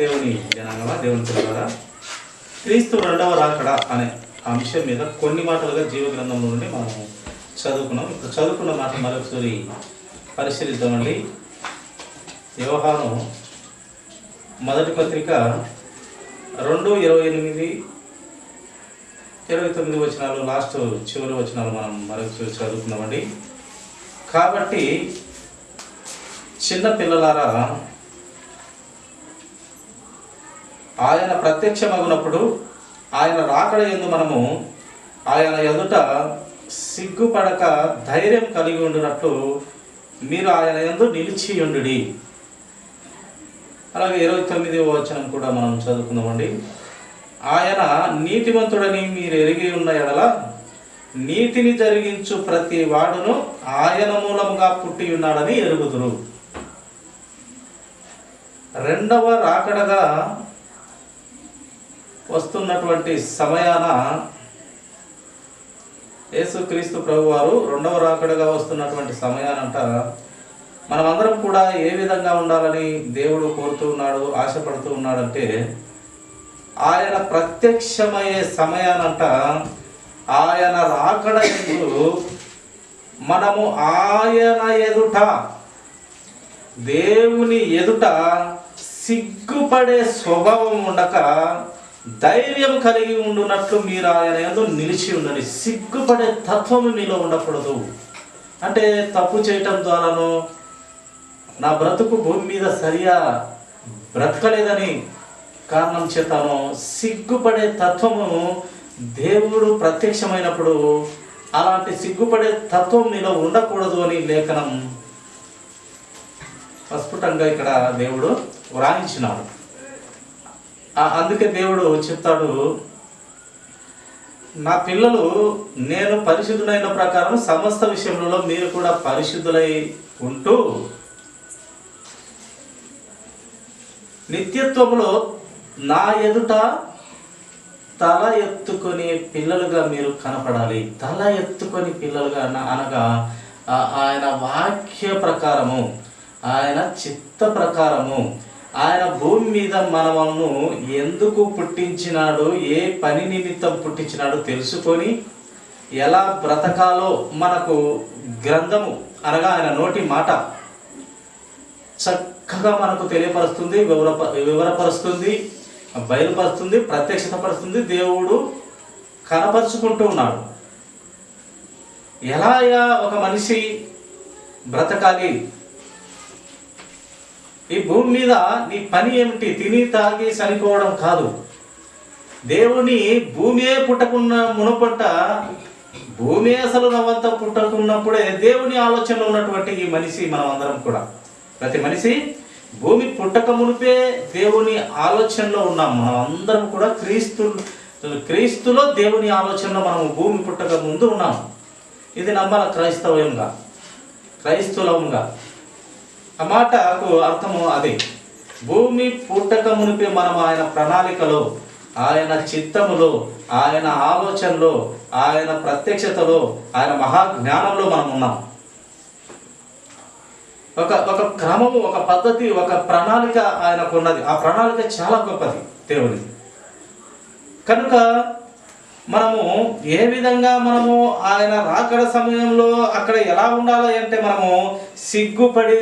దేవుని జనాంగమా, దేవుని పిల్లలారా, క్రీస్తు రెండవ రాకడ అనే అంశం మీద కొన్ని మాటలుగా జీవ గ్రంథంలో నుండి మనం చదువుకున్నాం. ఇప్పుడు చదువుకున్న మాట మరొకసారి పరిశీలిద్దామండి. యోహాను మొదటి పత్రిక 2:28, 29 వచనాలు, లాస్ట్ చివరి వచనాలు మనం మరొకసారి చదువుకున్నామండి. కాబట్టి చిన్న పిల్లలారా, ఆయన ప్రత్యక్షమగునప్పుడు ఆయన రాకడ యందు మనము ఆయన ఎదుట సిగ్గుపడక ధైర్యం కలిగి ఉండినట్లు మీరు ఆయన యందు నిలిచి ఉండుడి. అలాగే 29వ వచనం కూడా మనం చదువుకుందామండి. ఆయన నీతిమంతుడని మీరు ఎరిగి ఉన్న ఎడల నీతిని జరిగించు ప్రతి వాడును ఆయన మూలముగా పుట్టి ఉన్నాడని ఎరుగుదురు. రెండవ రాకడగా వస్తున్నటువంటి సమయాన యేసుక్రీస్తు ప్రభువారు రెండవ రాకడగా వస్తున్నటువంటి సమయానంట మనమందరం కూడా ఏ విధంగా ఉండాలని దేవుడు కోరుతూ ఉన్నాడు, ఆశపడుతూ ఉన్నాడంటే, ఆయన ప్రత్యక్షమయ్యే సమయానంట ఆయన రాకడ యందు మనము ఆయన ఎదుట, దేవుని ఎదుట సిగ్గుపడే స్వభావం ఉండక ధైర్యం కలిగి ఉండునట్లు మీరు ఆయన యందు నిలిచి ఉండండి. సిగ్గుపడే తత్వం మీలో ఉండకూడదు. అంటే తప్పు చేయటం ద్వారానో, నా బ్రతుకు భూమి మీద సరిగా బ్రతకలేదని కారణం చేతానో సిగ్గుపడే తత్వము దేవుడు ప్రత్యక్షమైనప్పుడు అలాంటి సిగ్గుపడే తత్వం నీలో ఉండకూడదు అని లేఖనం స్ఫుటంగా ఇక్కడ దేవుడు వ్రాయించినాడు. అందుకే దేవుడు చెప్తాడు, నా పిల్లలు, నేను పరిశుద్ధులైన ప్రకారం సమస్త విషయంలో మీరు కూడా పరిశుద్ధులై ఉంటూ నిత్యత్వంలో నా ఎదుట తల ఎత్తుకొని పిల్లలుగా మీరు కనపడాలి. తల ఎత్తుకొని పిల్లలుగా అనగా ఆయన వాక్య ప్రకారము, ఆయన చిత్త ప్రకారము, ఆయన భూమి మీద మనము ఎందుకు పుట్టించినాడు, ఏ పని నిమిత్తం పుట్టించినాడు తెలుసుకొని ఎలా బ్రతకాలో మనకు గ్రంథము అనగా ఆయన నోటి మాట చక్కగా మనకు తెలియపరుస్తుంది, వివరపరుస్తుంది, బయలుపరుస్తుంది, ప్రత్యక్షతపరుస్తుంది. దేవుడు కనపరుచుకుంటూ ఉన్నాడు. ఎలా ఒక మనిషి బ్రతకాలి, ఈ భూమి మీద నీ పని ఏమిటి, తిని తాగి చనిపోవడం కాదు. దేవుని భూమియే పుట్టకున్న మునుపంట, భూమి అసలు నవ్వంతా పుట్టకున్నప్పుడే దేవుని ఆలోచనలో ఉన్నటువంటి ఈ మనిషి, మనం అందరం కూడా, ప్రతి మనిషి భూమి పుట్టక మునిపే దేవుని ఆలోచనలో ఉన్నాం. మనం అందరం కూడా క్రీస్తులో దేవుని ఆలోచనలో మనము భూమి పుట్టక ముందు ఉన్నాం. ఇది నమ్మాల క్రైస్తవులంగా. ఆ మాటకు అర్థము అదే. భూమి పుట్టక మునిపే మనం ఆయన ప్రణాళికలో, ఆయన చిత్తములో, ఆయన ఆలోచనలో, ఆయన ప్రత్యక్షతలో, ఆయన మహాజ్ఞానంలో మనం ఉన్నాం. ఒక క్రమము, ఒక పద్ధతి, ఒక ప్రణాళిక ఆయనకు ఉన్నది. ఆ ప్రణాళిక చాలా గొప్పది దేవుని. కనుక మనము ఏ విధంగా మనము ఆయన రాకడ సమయంలో అక్కడ ఎలా ఉండాలి అంటే, మనము సిగ్గుపడి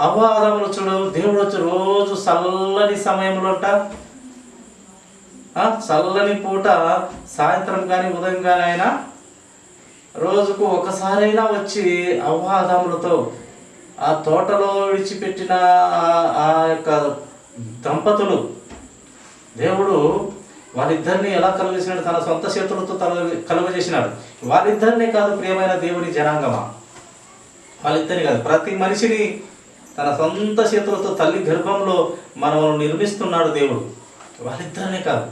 అపవాదములు చూడు, దేవుడు వచ్చి రోజు చల్లని సమయంలో చల్లని పూట సాయంత్రం కానీ ఉదయం కానీ ఆయన రోజుకు ఒకసారైనా వచ్చి అపవాదములతో ఆ తోటలో విడిచిపెట్టిన ఆ యొక్క దంపతులు, దేవుడు వారిద్దరిని ఎలా కలుగజేసినాడు, తన సొంత చేతులతో కలుగజేసినాడు. వారిద్దరినే కాదు ప్రియమైన దేవుని జనాంగమా, వాళ్ళిద్దరిని కాదు, ప్రతి మనిషిని తన సొంత చేతులతో తల్లి గర్భంలో మనము నిర్మిస్తున్నాడు దేవుడు. వాళ్ళిద్దరినే కాదు,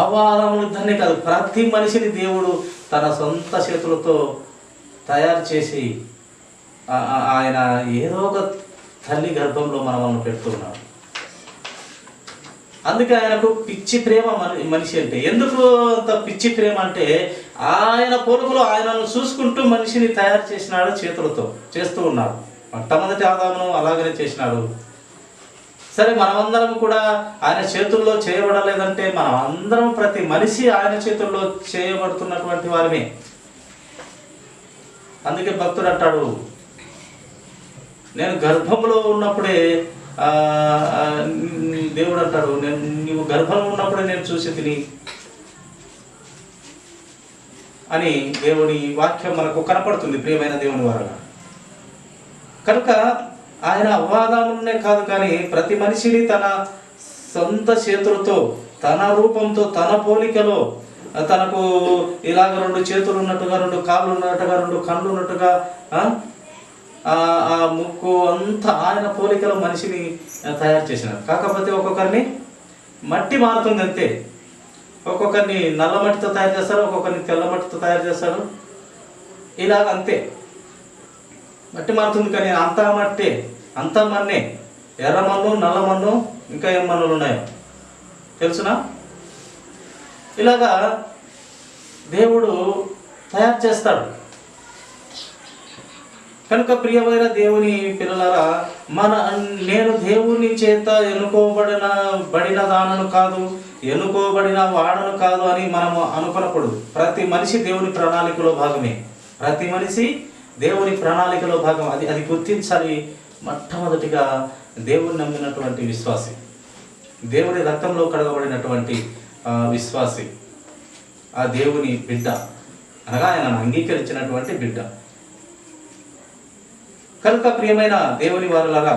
అపవాదములిద్దరినే కాదు, ప్రతి మనిషిని దేవుడు తన సొంత చేతులతో తయారు చేసి ఆయన ఏదో ఒక తల్లి గర్భంలో మనల్ని పెడుతూ ఉన్నాడు. అందుకే ఆయనకు పిచ్చి ప్రేమ మనిషి అంటే. ఎందుకు అంత పిచ్చి ప్రేమ అంటే, ఆయన పోలుకులో ఆయనను చూసుకుంటూ మనిషిని తయారు చేసినాడు, చేతులతో చేస్తూ ఉన్నాడు. మొట్టమొదటి ఆదామును అలాగనే చేసినాడు. సరే, మనమందరం కూడా ఆయన చేతుల్లో చేయబడలేదంటే మనం అందరం, ప్రతి మనిషి ఆయన చేతుల్లో చేయబడుతున్నటువంటి వారమే. అందుకే భక్తుడు అంటాడు, నేను గర్భంలో ఉన్నప్పుడే దేవుడు అంటాడు, నీవు గర్భంలో ఉన్నప్పుడే నేను చూసి తిని అని దేవుని వాక్యం మనకు కనపడుతుంది ప్రియమైన దేవుని వారు. కనుక ఆయన అవ్వాదాములనే కాదు కానీ ప్రతి మనిషిని తన సొంత చేతులతో, తన రూపంతో, తన పోలికలో, తనకు ఇలాగ 2 చేతులు ఉన్నట్టుగా, 2 కాళ్ళు ఉన్నట్టుగా, 2 కళ్ళు ఉన్నట్టుగా, ఆ ముక్కు అంతా ఆయన పోలికలో మనిషిని తయారు చేసినారు. కాకపోతే ఒక్కొక్కరిని మట్టి మారుతుంది అంతే. ఒక్కొక్కరిని నల్ల మట్టితో తయారు చేస్తారు, ఒక్కొక్కరిని తెల్ల మట్టితో తయారు చేస్తారు. ఇలాగ అంతే, మట్టి మారుతుంది కానీ అంతా మట్టే, అంతా మన్నే. ఎర్ర మన్ను, నల్ల మన్ను, ఇంకా ఏం మన్నులు ఉన్నాయో తెలుసునా? ఇలాగా దేవుడు తయారు చేస్తాడు. కనుక ప్రియమైన దేవుని పిల్లలారా, నేను దేవుని చేత ఎన్నుకోబడిన దానను కాదు, ఎన్నుకోబడిన వాడను కాదు అని మనము అనుకునకూడదు. ప్రతి మనిషి దేవుని ప్రణాళికలో భాగమే. ప్రతి మనిషి దేవుని ప్రణాళికలో భాగం. అది గుర్తించాలి. మొట్టమొదటిగా దేవుని నమ్మినటువంటి విశ్వాసి, దేవుని రక్తంలో కడగబడినటువంటి విశ్వాసి, ఆ దేవుని బిడ్డ, అనగా ఆయనను అంగీకరించినటువంటి బిడ్డ. కనుక ప్రియమైన దేవుని వారులారా,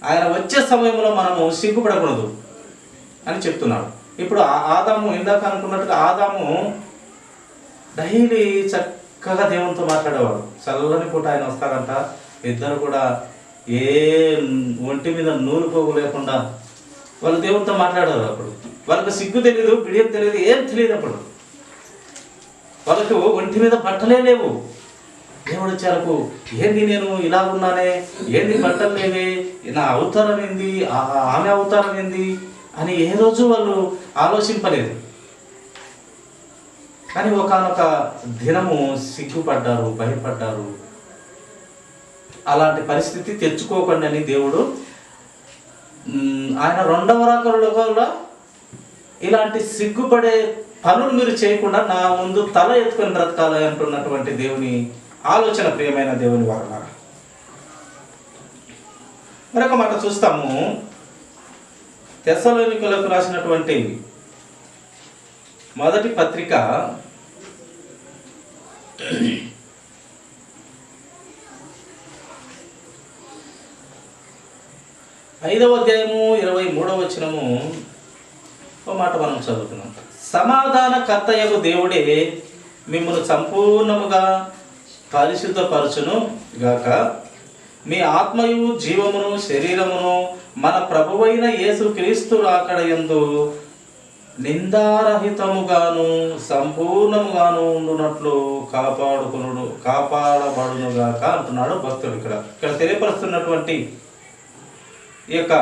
ఆయన వచ్చే సమయంలో మనము సిగ్గుపడకూడదు అని చెప్తున్నాడు. ఇప్పుడు ఆదాము, ఇందాక అనుకున్నట్టుగా ఆదాము డైలీ చక్కగా దేవునితో మాట్లాడేవాడు. చల్లని పూట ఆయన వస్తాడంట, ఇద్దరు కూడా ఏ ఒంటి మీద నూలు పోగు లేకుండా వాళ్ళు దేవునితో మాట్లాడారు. అప్పుడు వాళ్ళకు సిగ్గు తెలియదు, బిడియం తెలియదు, ఏం తెలియదు. అప్పుడు వాళ్ళకు ఒంటి మీద బట్టలే లేవు. దేవుడు వచ్చారకు, ఏంది నేను ఇలా ఉన్నానే, ఏంది బట్టలు లేవే, నా అవతారం ఏంది, ఆమె అవతారం ఏంది అని ఏ రోజు వాళ్ళు ఆలోచింపలేదు. కానీ ఒకానొక దినము సిగ్గుపడ్డారు, భయపడ్డారు. అలాంటి పరిస్థితి తెచ్చుకోకండి అని దేవుడు ఆయన 2వ రాకడలో కూడా ఇలాంటి సిగ్గుపడే పనులు మీరు చేయకుండా నా ముందు తల ఎత్తుకొని బ్రతకాలి అంటున్నటువంటి దేవుని ఆలోచన. ప్రియమైన దేవుని వారులారా, మరొక మాట చూస్తాము. తెస్సలోనికలకు రాసినటువంటి మొదటి పత్రిక 5వ అధ్యాయము 23వ వచనము ఒక మాట మనం చదువుతున్నాం. సమాధానకర్తయగు దేవుడే మిమ్మల్ని సంపూర్ణముగా పరిశుద్ధపరచును గాక, మీ ఆత్మయు జీవమును శరీరమును మన ప్రభువైన యేసుక్రీస్తు రాకడయందు నిందారహితముగాను సంపూర్ణముగాను ఉండునట్లు కాపాడబడునుగాక అంటున్నాడు భక్తుడు. ఇక్కడ తెలియపరుస్తున్నటువంటి ఈ యొక్క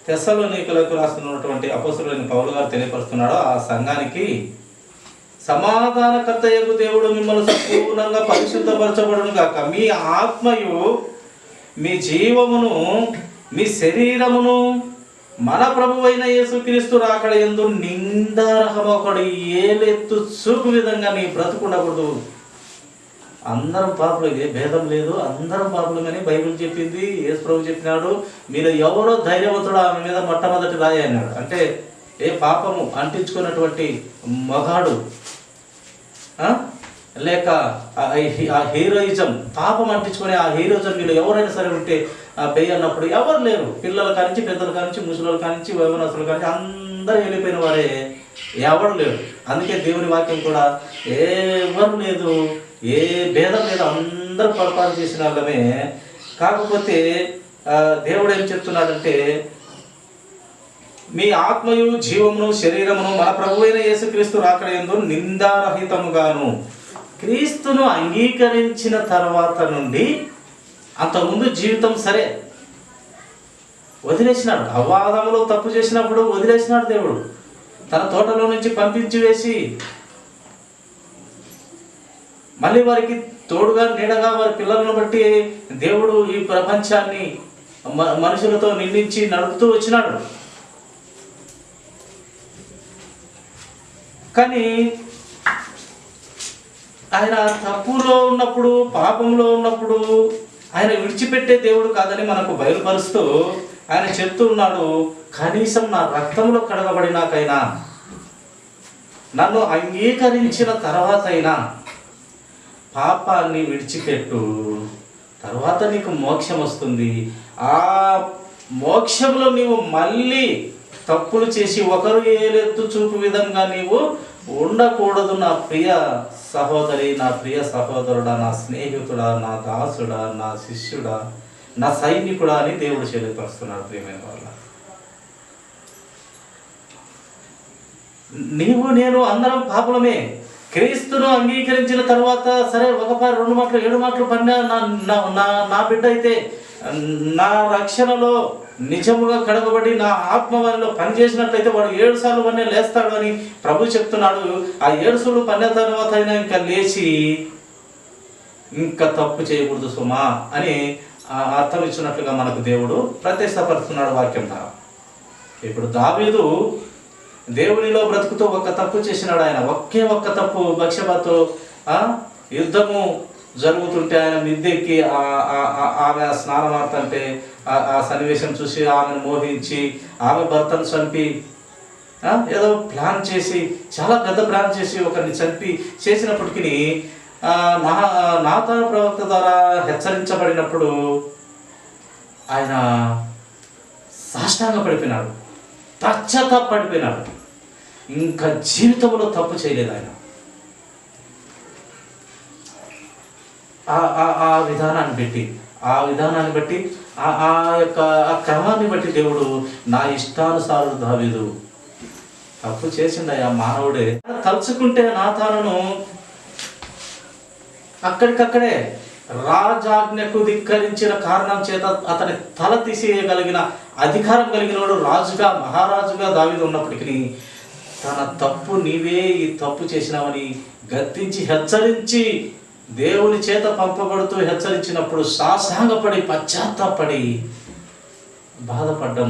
తెస్సలోనికలకు రాస్తున్నటువంటి అపోస్తలుడైన పౌలు గారు తెలియపరుస్తున్నాడు ఆ సంఘానికి, సమాధానకర్తయగు దేవుడు మిమ్మల్ని సంపూర్ణంగా పరిశుద్ధపరచబడును గాక, మీ ఆత్మయు మీ జీవమును మీ శరీరమును మన ప్రభువైన యేసుక్రీస్తు రాకడయందు నిందారహమొకడు ఏలెత్తు చూపు విధంగా నీ బ్రతుకుండకూడదు. అందరం పాపులు, ఇదే భేదం లేదు, అందరం పాపులమని బైబిల్ చెప్పింది. యేసు ప్రభు చెప్పినాడు, మీరు ఎవరో ధైర్యవంతుడు ఆమె మీద మొట్టమొదటి రాయి అన్నాడు. అంటే ఏ పాపము అంటించుకున్నటువంటి మగాడు, లేక ఆ హీరోయిజం, పాపం అంటించుకునే ఆ హీరోయిజం మీరు ఎవరైనా సరే ఉంటే పెయ్యి అన్నప్పుడు ఎవరు లేరు. పిల్లల కానించి, పెద్దల కానించి, ముసలుల కానించి, యవ్వనస్తుల కానించి అందరూ వెళ్ళిపోయిన వారే, ఎవరు లేరు. అందుకే దేవుని వాక్యం కూడా ఎవరు లేదు, ఏ భేదం లేదు, అందరూ పొరపాటు చేసిన వాళ్ళమే. కాకపోతే దేవుడు ఏం చెప్తున్నాడంటే, మీ ఆత్మయు జీవమును శరీరమును మన ప్రభువైన యేసుక్రీస్తు రాకడయందు నిందారహితముగాను. క్రీస్తును అంగీకరించిన తర్వాత నుండి అంతకుముందు జీవితం సరే వదిలేసినాడు. అవ్వాదములో తప్పు చేసినప్పుడు వదిలేసినాడు దేవుడు. తన తోటలో నుంచి పంపించి వేసి మళ్ళీ వారికి తోడుగా నీడగా వారి పిల్లలను బట్టి దేవుడు ఈ ప్రపంచాన్ని మనుషులతో నిందించి నడుపుతూ వచ్చినాడు. కానీ ఆయన తప్పులో ఉన్నప్పుడు, పాపంలో ఉన్నప్పుడు ఆయన విడిచిపెట్టే దేవుడు కాదని మనకు బయలుపరుస్తూ ఆయన చెప్తూ ఉన్నాడు, కనీసం నా రక్తంలో కడగబడినాకైనా, నన్ను అంగీకరించిన తర్వాత అయినా పాపాన్ని విడిచిపెట్టు, తర్వాత నీకు మోక్షం వస్తుంది. ఆ మోక్షంలో నీవు మళ్ళీ తప్పులు చేసి ఒకరు ఏలెత్తు చూపు విధంగా నీవు ఉండకూడదు. నా ప్రియ సహోదరి, నా ప్రియ సహోదరుడా, నా స్నేహితుడా, నా దాసుడా, నా శిష్యుడా, నా సైనికుడా అని దేవుడు తెలియపరుస్తున్నాడు. ప్రియమైన వాళ్ళ, నీవు నేను అందరం పాపులమే. క్రీస్తును అంగీకరించిన తర్వాత సరే, ఒక 2 మాటలు 7 మాటలు పడినా నా బిడ్డ అయితే నా రక్షణలో నిజముగా కడగబడి నా ఆత్మవారిలో పనిచేసినట్లయితే వాడు 7 సార్లు వన్నే లేస్తాడు అని ప్రభు చెప్తున్నాడు. ఆ 7 సార్లు పడిన తర్వాత అయినా ఇంకా లేచి ఇంకా తప్పు చేయకూడదు సుమా అని అర్థం ఇచ్చినట్లుగా మనకు దేవుడు ప్రత్యక్షపరుస్తున్నాడు వాక్యం ద్వారా. ఇప్పుడు దావీదు దేవునిలో బ్రతుకుతూ ఒక తప్పు చేసినాడు. ఆయన ఒక్క తప్పు, బత్షెబతో యుద్ధము జరుగుతుంటే ఆయన మిద్దెక్కి ఆమె స్నానమాడుతుంటే ఆ సన్నివేశం చూసి ఆమెను మోహించి ఆమె భర్తను చంపి ఏదో ప్లాన్ చేసి, చాలా పెద్ద ప్లాన్ చేసి ఒకరిని చంపి చేసినప్పటికీ నాతాను ప్రవక్త ద్వారా హెచ్చరించబడినప్పుడు ఆయన సాష్టాంగ పడిపోయినాడు, పశ్చాత్తాపడిపోయినాడు. ఇంకా జీవితంలో తప్పు చేయలేదు ఆయన. ఆ విధానాన్ని బట్టి ఆ యొక్క క్రమాన్ని బట్టి దేవుడు నా ఇష్టానుసారుడు దావీదు తప్పు చేసిండయా మానవుడే. తలుచుకుంటే నాతానును అక్కడికక్కడే రాజాజ్ఞకు ధిక్కరించిన కారణం చేత అతని తల తీసేయగలిగిన అధికారం కలిగిన వాడు రాజుగా, మహారాజుగా దావీదు ఉన్నప్పటికీ తన తప్పు, నీవే ఈ తప్పు చేసినావని గద్దించి హెచ్చరించి, దేవుని చేత పంపబడుతూ హెచ్చరించినప్పుడు సాష్టాంగపడి పశ్చాత్తాపడి బాధపడ్డం,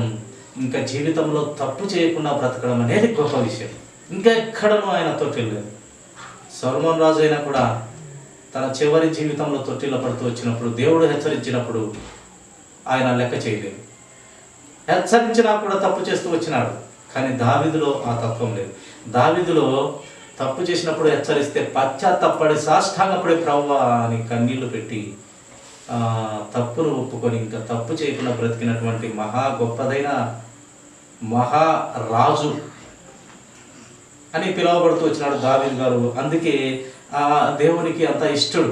ఇంకా జీవితంలో తప్పు చేయకుండా బ్రతకడం అనేది గొప్ప విషయం. ఇంకా ఎక్కడనూ ఆయన తొట్టిల్లేదు. సొలొమోను రాజు అయినా కూడా తన చివరి జీవితంలో తొట్టిల్ల పడుతూ వచ్చినప్పుడు, దేవుడు హెచ్చరించినప్పుడు ఆయన లెక్క చేయలేదు. హెచ్చరించినా కూడా తప్పు చేస్తూ వచ్చినాడు. కానీ దావీదులో ఆ తత్వం లేదు. దావీదులో తప్పు చేసినప్పుడు హెచ్చరిస్తే పశ్చాత్తాపడి సాష్టాంగపడి ప్రభువా అని కన్నీళ్లు పెట్టి తప్పును ఒప్పుకొని ఇంకా తప్పు చేయకుండా బ్రతికినటువంటి మహా గొప్పదైన మహారాజు అని పిలువబడుతూ వచ్చినాడు దావీదు గారు. అందుకే దేవునికి అంత ఇష్టడు.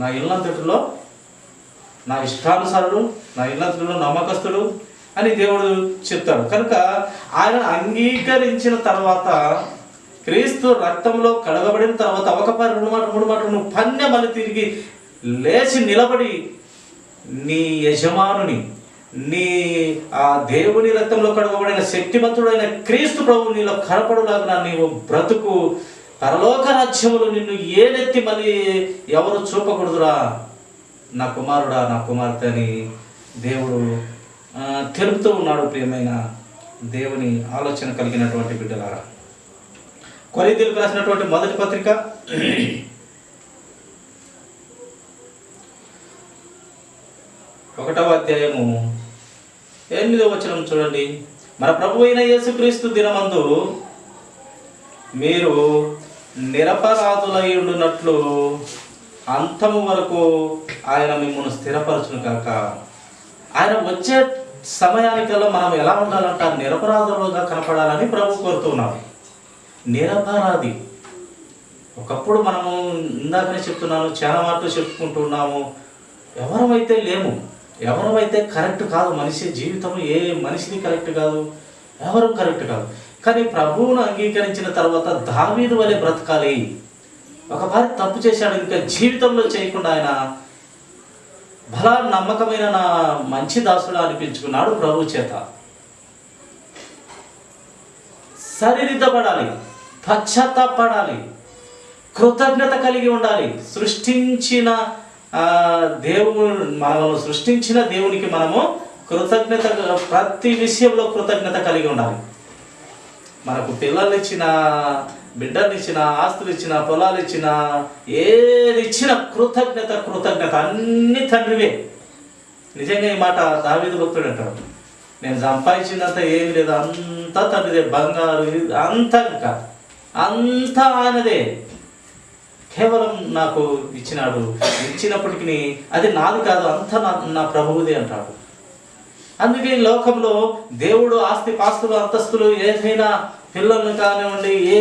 నా ఇల్లంతటిలో నా ఇష్టానుసారుడు, నా ఇల్లంతటిలో నమ్మకస్తుడు అని దేవుడు చెప్తాడు. కనుక ఆయన అంగీకరించిన తర్వాత, క్రీస్తు రక్తంలో కడగబడిన తర్వాత 1 2 మాటలు 3 మాటలు నువ్వు పన్నె మళ్ళీ తిరిగి లేచి నిలబడి నీ యజమానుని, నీ ఆ దేవుని రక్తంలో కడగబడిన శక్తివంతుడైన క్రీస్తు ప్రభు నీలో కనపడులాగా నీవు బ్రతుకు. పరలోక రాజ్యములు నిన్ను ఏనెత్తి మళ్ళీ ఎవరు చూపకూడదురా నా కుమారుడా, నా కుమార్తె అని దేవుడు తెలుపుతూ ఉన్నాడు. ప్రియమైన దేవుని ఆలోచన కలిగినటువంటి బిడ్డలారా, కొరింథీయులకు రాసినటువంటి మొదటి పత్రిక 1వ అధ్యాయము 8వ వచనం చూడండి. మన ప్రభువు అయిన యేసుక్రీస్తు దినమందు మీరు నిరపరాధులై ఉండునట్లు అంతము వరకు ఆయన మిమ్మల్ని స్థిరపరచును కాక. ఆయన వచ్చే సమయానికల్లా మనం ఎలా ఉండాలంట? నిరపరాధులుగా కనపడాలని ప్రభు కోరుతున్నాడు. నిరపరాధి. ఒకప్పుడు మనము ఇందాకనే చెప్తున్నాను, చాలా మాటలు చెప్పుకుంటున్నాము, ఎవరమైతే లేము, ఎవరమైతే కరెక్ట్ కాదు. మనిషి జీవితం ఏ మనిషిని కరెక్ట్ కాదు, ఎవరు కరెక్ట్ కాదు. కానీ ప్రభువును అంగీకరించిన తర్వాత దావీదు వలె బ్రతకాలి. ఒకసారి తప్పు చేశాడు, ఇంకా జీవితంలో చేయకుండా ఆయన బలా నమ్మకమైన నా మంచి దాసుడు అనిపించుకున్నాడు ప్రభు చేత. సరిదిద్దపడాలి, పశ్చాత్తాపడాలి, కృతజ్ఞత కలిగి ఉండాలి. సృష్టించిన మనము సృష్టించిన దేవునికి మనము కృతజ్ఞత, ప్రతి విషయంలో కృతజ్ఞత కలిగి ఉండాలి. మనకు పిల్లలు ఇచ్చిన, బిడ్డలు ఇచ్చిన, ఆస్తులు ఇచ్చిన, పొలాలు ఇచ్చిన, ఏది ఇచ్చిన కృతజ్ఞత కృతజ్ఞత అన్ని తండ్రివే. నిజంగా ఈ మాట దావీదు భక్తుడు అంటాడు, నేను సంపాదించినంత ఏమి లేదు, అంతా తండ్రిదే, బంగారు అంతా, ఇంకా అంతా ఆయనదే, కేవలం నాకు ఇచ్చినాడు, ఇచ్చినప్పటికీ అది నాది కాదు, అంతా నా ప్రభువుదే అంటాడు. అందుకే ఈ లోకంలో దేవుడు ఆస్తి పాస్తులు అంతస్తులు ఏదైనా, పిల్లలను కానివ్వండి, ఏ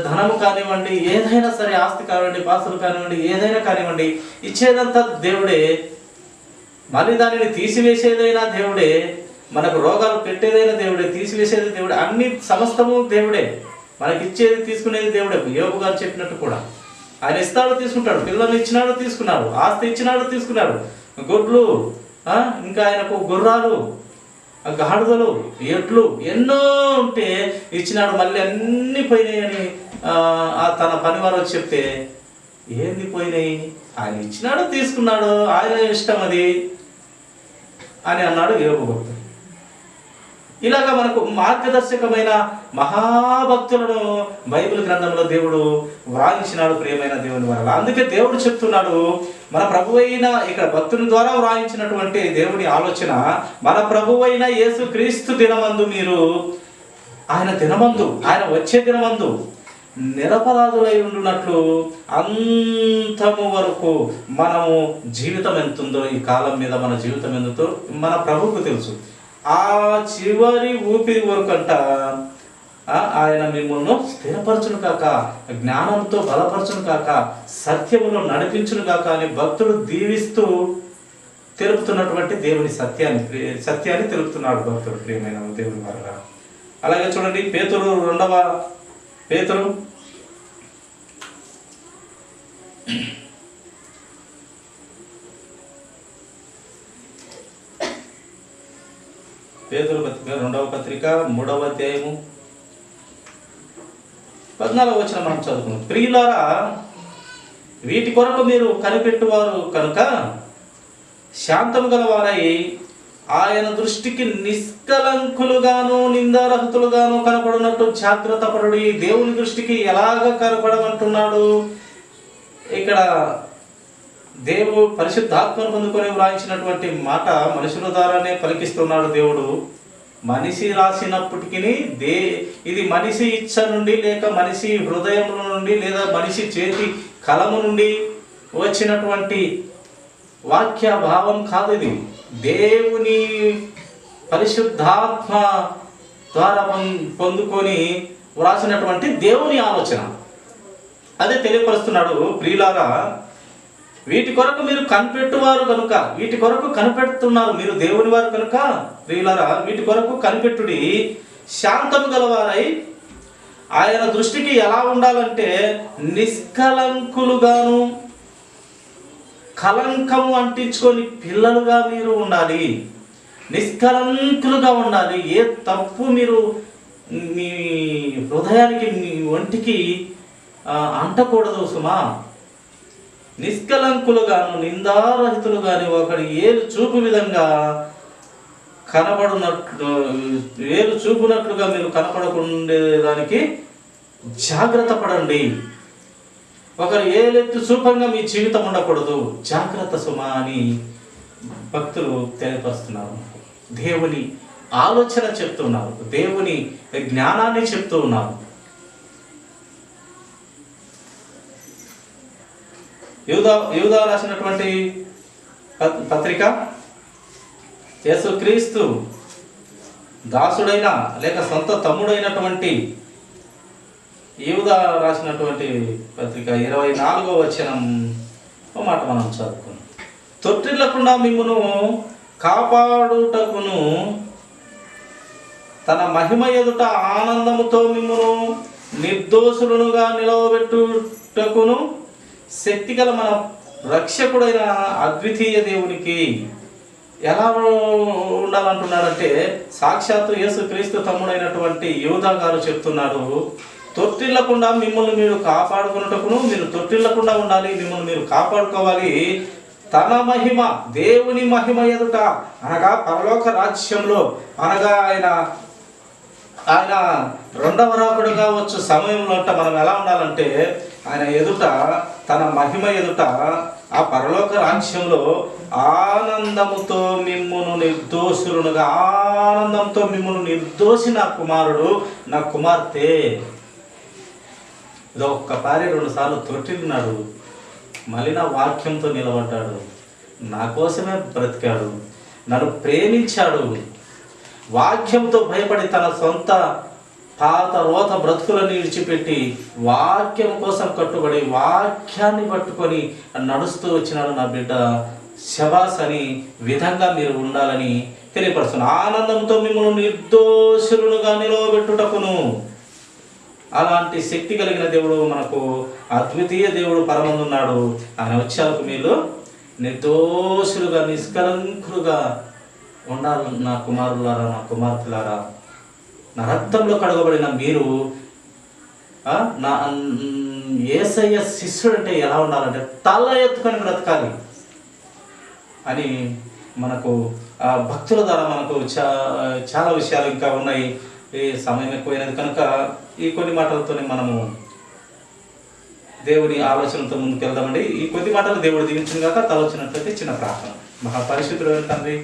ధనము కానివ్వండి, ఏదైనా సరే, ఆస్తి కానివ్వండి, పాస్తులు కానివ్వండి, ఏదైనా కానివ్వండి, ఇచ్చేదంతా దేవుడే, మళ్ళీ దానిని తీసివేసేదైనా దేవుడే, మనకు రోగాలు పెట్టేదైనా దేవుడే, తీసివేసేది దేవుడే, అన్ని సమస్తము దేవుడే, మనకి ఇచ్చేది తీసుకునేది దేవుడే. యోబు గారు చెప్పినట్టు కూడా ఆయన ఇస్తాడు, తీసుకుంటాడు, పిల్లల్ని ఇచ్చినాడు, తీసుకున్నాడు, ఆస్తి ఇచ్చినాడు, తీసుకున్నాడు, గుడ్లు, ఇంకా ఆయనకు గుర్రాలు, గాడిదలు, ఎట్లు ఎన్నో ఉంటే ఇచ్చినాడు, మళ్ళీ అన్నీ పోయినాయని తన పనివారు వచ్చి చెప్తే, ఏంది పోయినాయి, ఆయన ఇచ్చినాడు, తీసుకున్నాడు, ఆయన ఇష్టం అది అని అన్నాడు యోబు భక్తుడు. ఇలాగా మనకు మార్గదర్శకమైన మహాభక్తులను బైబిల్ గ్రంథంలో దేవుడు వ్రాయించినాడు, ప్రియమైన దేవుని వల్ల. అందుకే దేవుడు చెప్తున్నాడు, మన ప్రభువైన, ఇక్కడ భక్తుని ద్వారా వ్రాయించినటువంటి దేవుని ఆలోచన, మన ప్రభువైన యేసు క్రీస్తు దినమందు మీరు, ఆయన దినమందు, ఆయన వచ్చే దినమందు నిరపరాధులై ఉండునట్లు అంతము వరకు మనము జీవితం ఎంతుందో, ఈ కాలం మీద మన జీవితం ఎంతో మన ప్రభువుకు తెలుసు. ఆ చివరి ఊపిరి వరకంట ఆయన మిమ్మల్ని స్థిరపరచును కాక, జ్ఞానంతో బలపరచును కాక, సత్యములో నడిపించును కాక అని భక్తుడు దీవిస్తూ తెలుపుతున్నటువంటి దేవుని సత్యాన్ని తెలుపుతున్నాడు భక్తుడు, ప్రియమైన దేవుని వల్ల. అలాగే చూడండి, పేతురు 2వ పేతురు 2వ పత్రిక 3వ అధ్యాయము 14వ వచనం మనం చదువుకున్నాం. ప్రియులారా, వీటి కొరకు మీరు కనిపెట్టువారు కనుక శాంతము గలవారై ఆయన దృష్టికి నిష్కలంకులుగాను నిందారహితులుగాను కనపడినట్టు జాగ్రత్త పడుడి. దేవుని దృష్టికి ఎలాగ కనపడమంటున్నాడు? ఇక్కడ దేవుడు పరిశుద్ధాత్మను పొందుకొని వ్రాయించినటువంటి మాట మనుషుల ద్వారానే పలికిస్తున్నాడు దేవుడు. మనిషి రాసినప్పటికీ ఇది మనిషి ఇచ్చ నుండి, లేక మనిషి హృదయం నుండి, లేదా మనిషి చేతి కలము నుండి వచ్చినటువంటి వాక్య భావం కాదు. ఇది దేవుని పరిశుద్ధాత్మ ద్వారా పొందుకొని వ్రాసినటువంటి దేవుని ఆలోచన. అదే తెలియపరుస్తున్నాడు. ప్రియులారా, వీటి కొరకు మీరు కనిపెట్టువారు కనుక, వీటి కొరకు కనిపెడుతున్నారు మీరు దేవుని వారు కనుక, ప్రియులారా, వీటి కొరకు కనిపెట్టుడి. శాంతము గలవారై ఆయన దృష్టికి ఎలా ఉండాలంటే నిష్కలంకులుగాను, కలంకము అంటించుకొని పిల్లలుగా మీరు ఉండాలి. నిష్కలంకులుగా ఉండాలి. ఏ తప్పు మీరు మీ హృదయానికి, మీ ఒంటికి అంటకూడదు సుమా. నిష్కలంకులుగాను నిందారహితులుగాని ఒకటి ఏలు చూపు విధంగా కనబడినట్లు, ఏలు చూపునట్లుగా మీరు కనపడకుండేదానికి జాగ్రత్త పడండి. ఒకరు ఏలెత్తు చూపంగా మీ జీవితం ఉండకూడదు, జాగ్రత్త సుమా అని భక్తులు తెలియపరుస్తున్నారు. దేవుని ఆలోచన చెప్తున్నారు, దేవుని జ్ఞానాన్ని చెప్తూ ఉన్నారు. యూదా రాసినటువంటి పత్రిక, యేసుక్రీస్తు దాసుడైన లేక సొంత తమ్ముడైనటువంటి యూదా రాసినటువంటి పత్రిక 24వ వచనం మాట మనం చదువుకున్నాం. తొట్టిల్లకుండా మిమ్మును కాపాడుటకును తన మహిమ ఎదుట ఆనందముతో మిమ్మును నిర్దోషులనుగా నిలవబెట్టుటకును శక్తిగల మన రక్షకుడైన అద్వితీయ దేవునికి ఎలా ఉండాలంటున్నాడంటే, సాక్షాత్తు యేసుక్రీస్తు తమ్ముడైనటువంటి యూదా గారు చెప్తున్నారు, తొట్టిల్లకుండా మిమ్మల్ని మీరు కాపాడుకున్నటకును, మీరు తొట్టిల్లకుండా ఉండాలి, మిమ్మల్ని మీరు కాపాడుకోవాలి. తన మహిమ, దేవుని మహిమ ఎదుట అనగా పరలోక రాజ్యంలో, అనగా ఆయన రెండవ రాకుడుగా వచ్చు సమయంలో మనం ఎలా ఉండాలంటే, ఆయన ఎదుట, తన మహిమ ఎదుట, ఆ పరలోక రాజ్యంలో ఆనందముతో మిమ్మును నిర్దోషులునుగా, ఆనందంతో మిమ్మును నిర్దోషి నా కుమారుడు, నా కుమార్తె. ఇది ఒక్కసారి 2 సార్లు తొట్టిన్నాడు, మళ్ళీ నా వాక్యంతో నిలబడ్డాడు, నా కోసమే బ్రతికాడు, నన్ను ప్రేమించాడు. వాక్యంతో భయపడి తన సొంత పాత రోత బ్రతుకులను విడిచిపెట్టి వాక్యం కోసం కట్టుబడి వాక్యాన్ని పట్టుకొని నడుస్తూ వచ్చినాడు నా బిడ్డ. శబాస్ అని విధంగా మీరు ఉండాలని తెలియపరుస్తున్నా. ఆనందంతో మిమ్మల్ని నిర్దోషులుగా నిలవబెట్టుటకును. అలాంటి శక్తి కలిగిన దేవుడు మనకు అద్వితీయ దేవుడు పరమందున్నాడు. ఆయన వచ్చాక మీరు నిర్దోషులుగా నిష్కలంకులుగా ఉండాలి నా కుమారులారా, నా కుమార్తెలారా. నా రక్తంలో కడగబడిన మీరు నా యేసయ్య శిష్యుడు అంటే ఎలా ఉండాలంటే తల ఎత్తుకొని బ్రతకాలి అని మనకు భక్తుల ద్వారా మనకు చాలా విషయాలు ఇంకా ఉన్నాయి. ఈ సమయం ఎక్కువైనది కనుక ఈ కొన్ని మాటలతోనే మనము దేవుని ఆలోచనతో ముందుకు వెళ్దామండి. ఈ కొద్ది మాటలు దేవుడు దీవించిన గాక. తల వచ్చినట్లయితే చిన్న ప్రార్థన. మహాపరిశుద్ధుడైన తండ్రి,